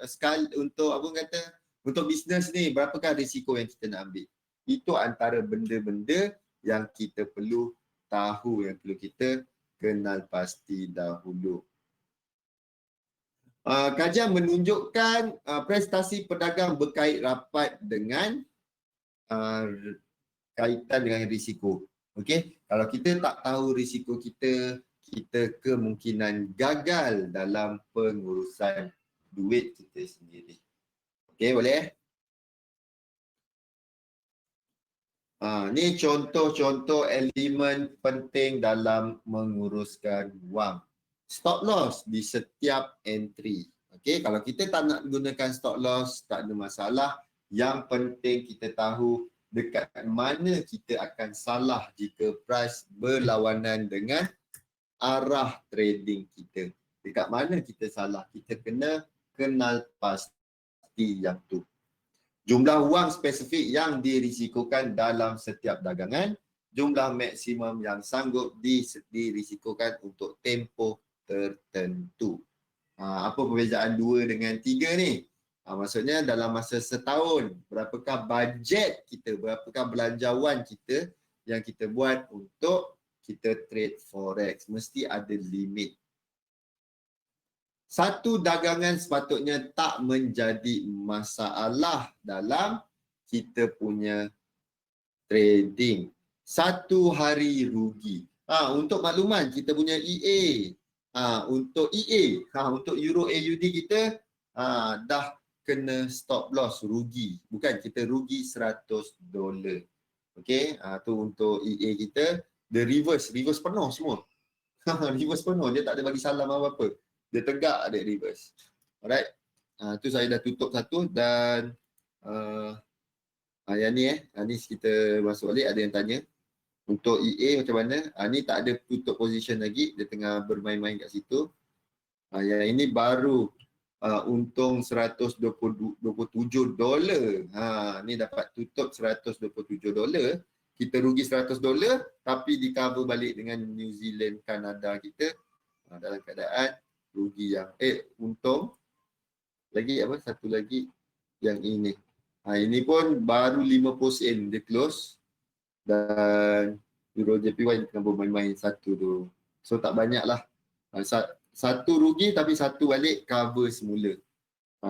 untuk bisnes ni, berapakah risiko yang kita nak ambil. Itu antara benda-benda yang kita perlu tahu, yang perlu kita kenal pasti dahulu. Kajian menunjukkan prestasi pedagang berkait rapat dengan kaitan dengan risiko. Okey, kalau kita tak tahu risiko kita, kita kemungkinan gagal dalam pengurusan duit kita sendiri. Okey, boleh? Ni contoh-contoh elemen penting dalam menguruskan wang. Stop loss di setiap entry. Okey, kalau kita tak nak gunakan stop loss, tak ada masalah. Yang penting kita tahu dekat mana kita akan salah jika price berlawanan dengan arah trading kita. Dekat mana kita salah, kita kena kenal pasti yang tu. Jumlah wang spesifik yang dirisikokan dalam setiap dagangan, jumlah maksimum yang sanggup dirisikokan untuk tempoh tertentu. Apa perbezaan 2 dengan 3 ni? Maksudnya dalam masa setahun, berapakah bajet kita, berapakah belanjawan kita yang kita buat untuk kita trade forex. Mesti ada limit. Satu dagangan sepatutnya tak menjadi masalah dalam kita punya trading. 1 hari rugi. Untuk makluman, kita punya EA. Untuk EA, untuk Euro AUD kita dah kena stop loss rugi. Bukan, kita rugi $100. Okey, tu untuk EA kita. The reverse penuh semua. Reverse penuh, dia tak ada bagi salam apa-apa. Dia tegak ada reverse. Alright. Tu saya dah tutup satu dan yang ni ni kita masuk balik, ada yang tanya. Untuk EA macam mana? Ni tak ada tutup position lagi, dia tengah bermain-main kat situ. Yang ini baru untung $127. Ni dapat tutup $127. Kita rugi $100 tapi di cover balik dengan New Zealand, Kanada kita dalam keadaan rugi yang untung. Lagi apa? Satu lagi yang ini. Ini pun baru 50 sen dia close dan Euro JPY tengah bermain-main satu tu. So tak banyak lah. Satu rugi tapi satu balik cover semula.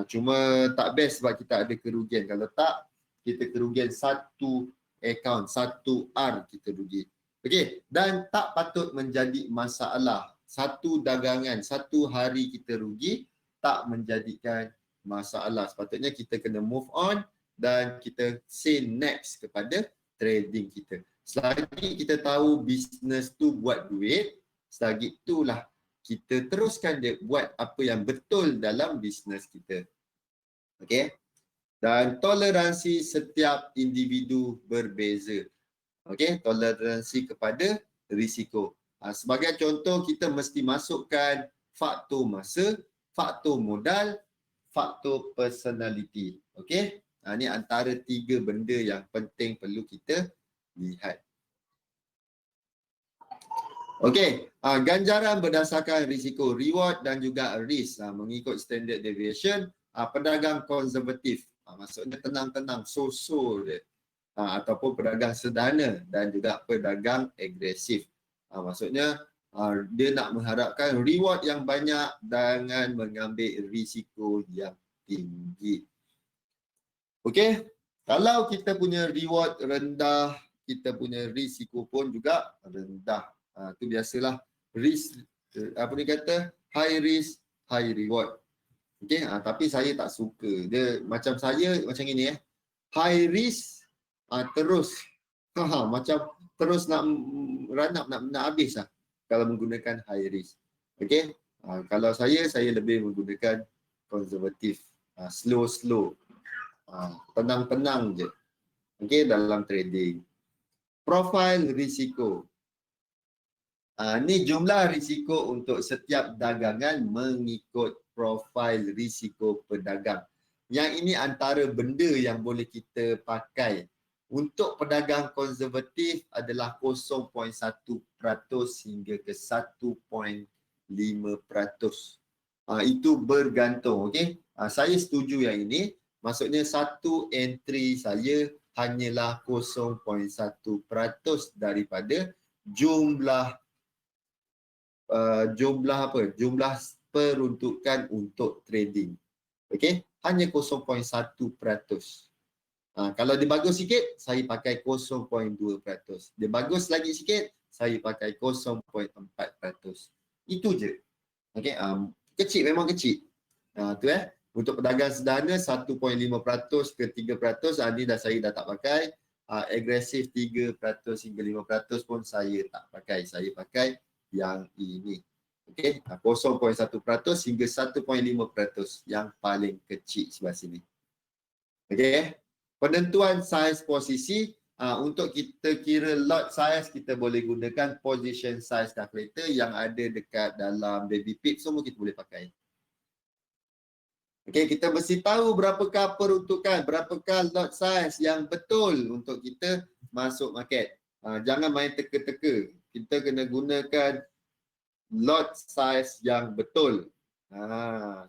Cuma tak best sebab kita ada kerugian. Kalau tak, kita kerugian satu account, satu R kita rugi. Okey, dan tak patut menjadi masalah. Satu dagangan, satu hari kita rugi tak menjadikan masalah. Sepatutnya kita kena move on dan kita say next kepada trading kita. Selagi kita tahu bisnes tu buat duit, selagi itulah kita teruskan dia buat apa yang betul dalam bisnes kita. Okey? Dan toleransi setiap individu berbeza. Okey, toleransi kepada risiko. Sebagai contoh, kita mesti masukkan faktor masa, faktor modal, faktor personality. Okey? Ini antara 3 benda yang penting perlu kita lihat. Okey, ganjaran berdasarkan risiko, reward dan juga risk mengikut standard deviation. Pedagang konservatif, maksudnya tenang-tenang, so-so dia. Ataupun pedagang sederhana dan juga pedagang agresif. Maksudnya dia nak mengharapkan reward yang banyak dengan mengambil risiko yang tinggi. Okey, kalau kita punya reward rendah, kita punya risiko pun juga rendah. Itu biasalah risk, apa ni kata, high risk, high reward. Okey, tapi saya tak suka. Dia macam saya macam ini high risk terus macam terus nak run up, nak habis lah kalau menggunakan high risk. Okey, kalau saya lebih menggunakan konservatif, slow, tenang-tenang je. Okey, dalam trading. Profil risiko. Ni jumlah risiko untuk setiap dagangan mengikut profil risiko pedagang. Yang ini antara benda yang boleh kita pakai. Untuk pedagang konservatif adalah 0.1% hingga ke 1.5%. Itu bergantung, okey. Saya setuju yang ini. Maksudnya satu entry saya hanyalah 0.1% daripada jumlah jumlah peruntukan untuk trading. Okey, hanya 0.1%. Kalau dia bagus sikit, saya pakai 0.2%. Dia bagus lagi sikit, saya pakai 0.4%. Itu je. Okey, kecil, memang kecil. Tu untuk pedagang sederhana 1.5% ke 3%, ni saya dah tak pakai. Agresif 3% hingga 5% pun saya tak pakai. Saya pakai yang ini. Okey, 0.1% hingga 1.5% yang paling kecil sebelah sini. Okey, penentuan saiz posisi, untuk kita kira lot size, kita boleh gunakan position size calculator yang ada dekat dalam Baby Pip, semua kita boleh pakai. Okey, kita mesti tahu berapakah peruntukan, berapakah lot size yang betul untuk kita masuk market. Jangan main teka-teka. Kita kena gunakan lot size yang betul.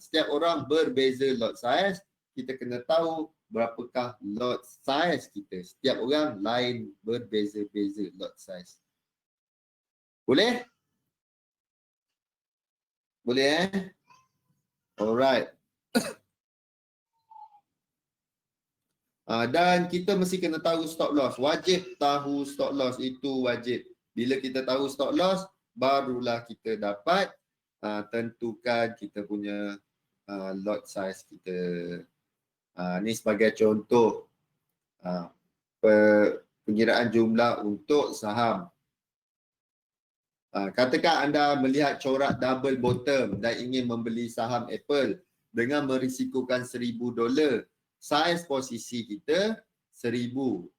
Setiap orang berbeza lot size. Kita kena tahu berapakah lot size kita. Setiap orang lain, berbeza-beza lot size. Boleh? Boleh Alright. Dan kita mesti kena tahu stop loss. Wajib tahu stop loss, itu wajib. Bila kita tahu stop loss, barulah kita dapat tentukan kita punya lot size kita. Ni sebagai contoh pengiraan jumlah untuk saham. Katakan anda melihat corak double bottom dan ingin membeli saham Apple dengan merisikokan $1,000. Saiz posisi kita 1,000,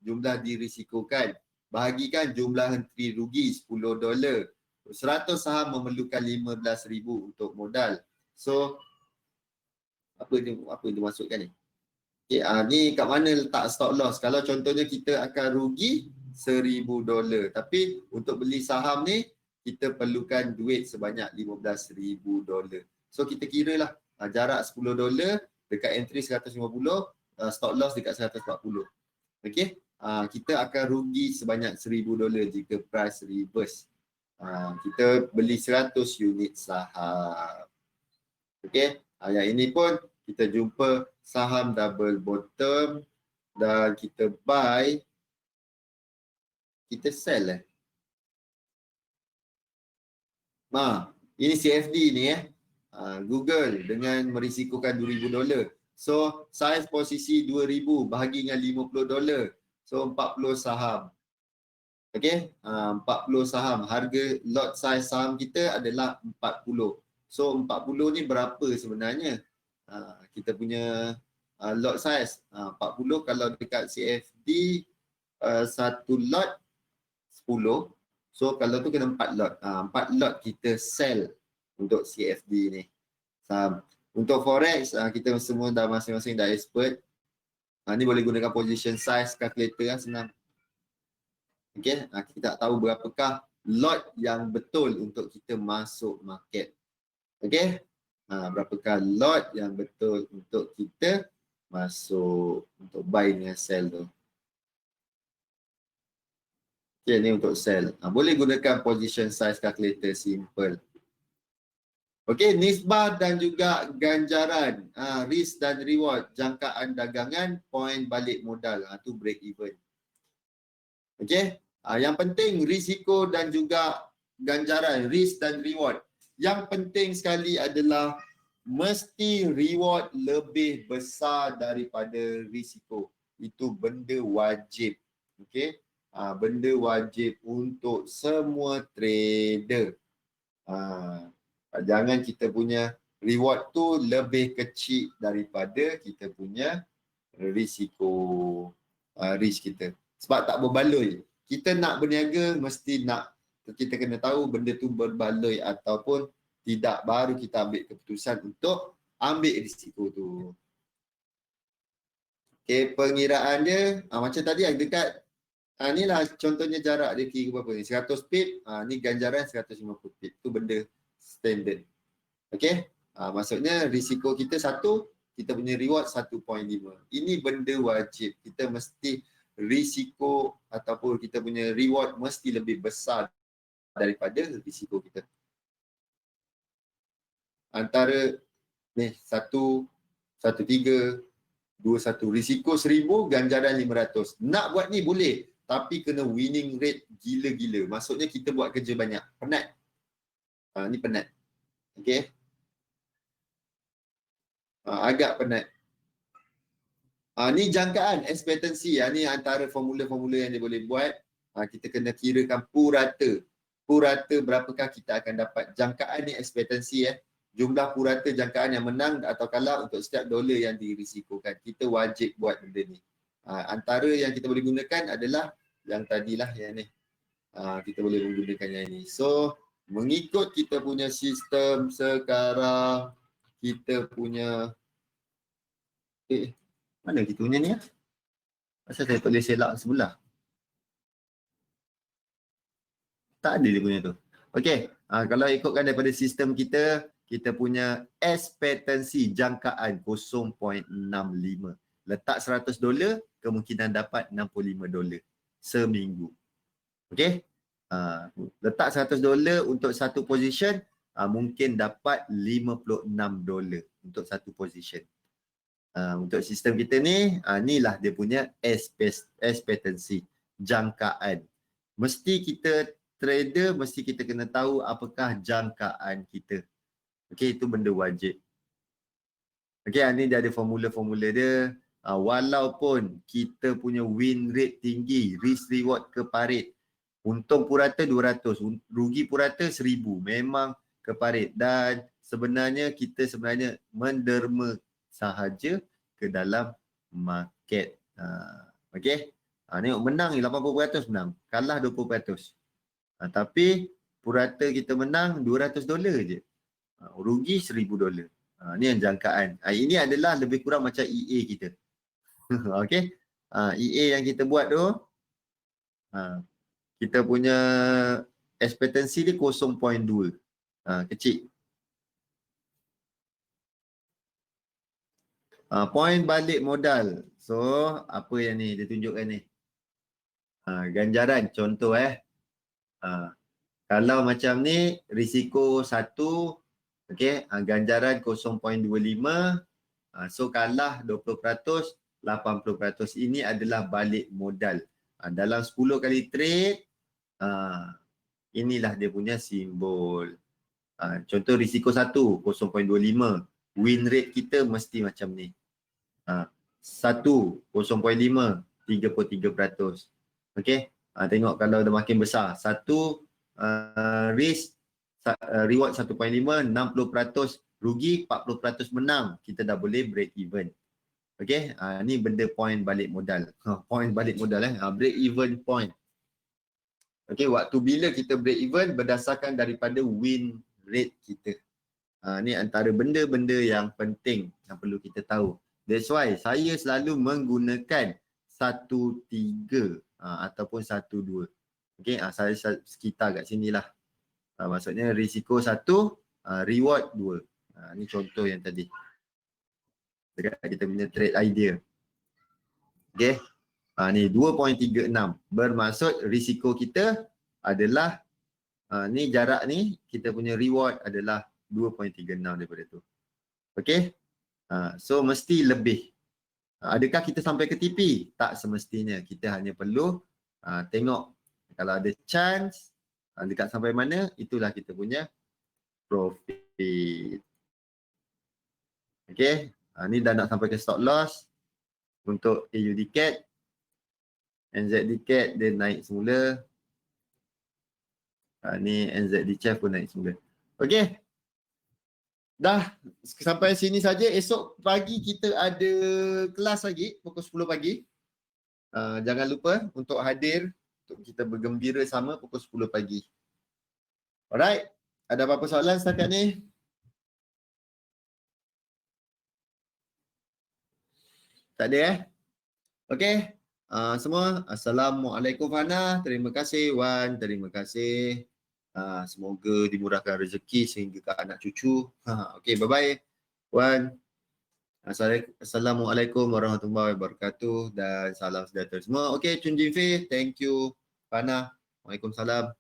jumlah dirisikokan. Bahagikan jumlah entry rugi $10. 100 saham memerlukan 15,000 untuk modal. So apa dia masukkan ni? Okay, ni kat mana letak stop loss? Kalau contohnya kita akan rugi $1,000, tapi untuk beli saham ni kita perlukan duit sebanyak $15,000. So kita kira lah jarak $10 dekat entry 150, stop loss dekat 140. Okey, kita akan rugi sebanyak $1,000 jika price reverse. Kita beli 100 unit saham. Okey, yang ini pun kita jumpa saham double bottom dan kita buy, kita sell ini CFD ni Google dengan merisikokan $2,000. So saiz posisi 2,000 bahagi dengan $50. So 40 saham. Okey, 40 saham. Harga lot size saham kita adalah 40. So 40 ni berapa sebenarnya? Kita punya lot size 40 kalau dekat CFD satu lot 10. So kalau tu kena 4 lot. 4 lot kita sell untuk CFD ni. Untuk forex kita semua dah masing-masing dah expert. Ni boleh gunakan position size calculator senang. Okey, kita tak tahu berapakah lot yang betul untuk kita masuk market. Okey? Berapakah lot yang betul untuk kita masuk untuk buy dengan sell tu. Okay, ni untuk sell. Boleh gunakan position size calculator simple. Okey, nisbah dan juga ganjaran, risk dan reward, jangkaan dagangan, point balik modal, tu break even. Okey, yang penting risiko dan juga ganjaran, risk dan reward. Yang penting sekali adalah mesti reward lebih besar daripada risiko. Itu benda wajib. Okey, benda wajib untuk semua trader. Jangan kita punya reward tu lebih kecil daripada kita punya risiko, risk kita. Sebab tak berbaloi. Kita nak berniaga mesti nak, kita kena tahu benda tu berbaloi ataupun tidak, baru kita ambil keputusan untuk ambil risiko tu. Okay, pengiraan dia macam tadi yang dekat, ni lah contohnya jarak dia kira berapa ni, 100 pip, ni ganjaran 150 pip. Tu benda standard. Okey, maksudnya risiko kita 1, kita punya reward 1.5. Ini benda wajib. Kita mesti risiko ataupun kita punya reward mesti lebih besar daripada risiko kita. Antara ni 1.3, 2.1, risiko 1000, ganjaran 500. Nak buat ni boleh, tapi kena winning rate gila-gila. Maksudnya kita buat kerja banyak. Penat. Ni penat. Okey. Agak penat. Ni jangkaan expectancy. Ni antara formula-formula yang dia boleh buat. Kita kena kirakan purata. Purata berapakah kita akan dapat. Jangkaan ni expectancy. Jumlah purata jangkaan yang menang atau kalah untuk setiap dolar yang dirisikokan. Kita wajib buat benda ni. Antara yang kita boleh gunakan adalah yang tadilah yang ni. Kita boleh menggunakan yang ini. So, mengikut kita punya sistem sekarang, kita punya mana kita punya ni? Asal saya boleh selak sebelah? Tak ada dia punya tu. Okey, kalau ikutkan daripada sistem kita, kita punya expectancy jangkaan 0.65. Letak $100, kemungkinan dapat $65 seminggu. Okey? Letak $100 untuk satu position, mungkin dapat $56 untuk satu position. Untuk sistem kita ni, inilah dia punya expectancy, jangkaan. Mesti kita trader, mesti kita kena tahu apakah jangkaan kita. Okey, itu benda wajib. Okey, ni dia ada formula-formula dia. Walaupun kita punya win rate tinggi, risk reward keparit, untung purata 200, rugi purata 1000, memang keparit. Dan sebenarnya kita menderma sahaja ke dalam market. Okey. Tengok menang ni 80% menang, kalah 20%. Tapi purata kita menang $200 je. Rugi $1000. Ni yang jangkaan. Ini adalah lebih kurang macam EA kita. Okey. EA yang kita buat tu, kita punya expectancy dia 0.2. Kecil. Point balik modal. So, apa yang ni dia tunjukkan ni? Ganjaran contoh kalau macam ni risiko 1, okey, ganjaran 0.25. So kalah 20%, 80%. Ini adalah balik modal. Dalam 10 kali trade, inilah dia punya simbol. Contoh risiko 1, 0.25. Win rate kita mesti macam ni. 1, 0.5, 33%. Okey. Tengok kalau dah makin besar. 1, risk, reward 1.5, 60%, rugi 40% menang. Kita dah boleh break even. Okey. Ni benda point balik modal. Point balik modal break even point. Okey, waktu bila kita break even berdasarkan daripada win rate kita. Ni antara benda-benda yang penting yang perlu kita tahu. That's why saya selalu menggunakan 1.3 ataupun 1.2. Okey, saya sekitar kat sinilah. Maksudnya risiko 1, reward 2. Ni contoh yang tadi. Dekat kita punya trade idea. Okey. Ni 2.36. Bermaksud risiko kita adalah ni jarak ni, kita punya reward adalah 2.36 daripada tu. Okey. So mesti lebih. Adakah kita sampai ke tepi? Tak semestinya. Kita hanya perlu tengok kalau ada chance dekat sampai mana, itulah kita punya profit. Okey. Ni dah nak sampai ke stop loss. Untuk AUD CAD, NZD CAD dia naik semula. Ni NZD CHF pun naik semula. Okey. Dah sampai sini saja. Esok pagi kita ada kelas lagi pukul 10 pagi. Jangan lupa untuk hadir untuk kita bergembira sama pukul 10 pagi. Alright. Ada apa-apa soalan setakat ni? Tak ada Okey. Semua, Assalamualaikum Fana. Terima kasih Wan. Terima kasih. Semoga dimurahkan rezeki sehingga ke anak cucu. Okey, bye-bye Wan. Assalamualaikum warahmatullahi wabarakatuh dan salam sejahtera semua. Okey, Chun Jin Fei. Thank you Fana. Waalaikumsalam.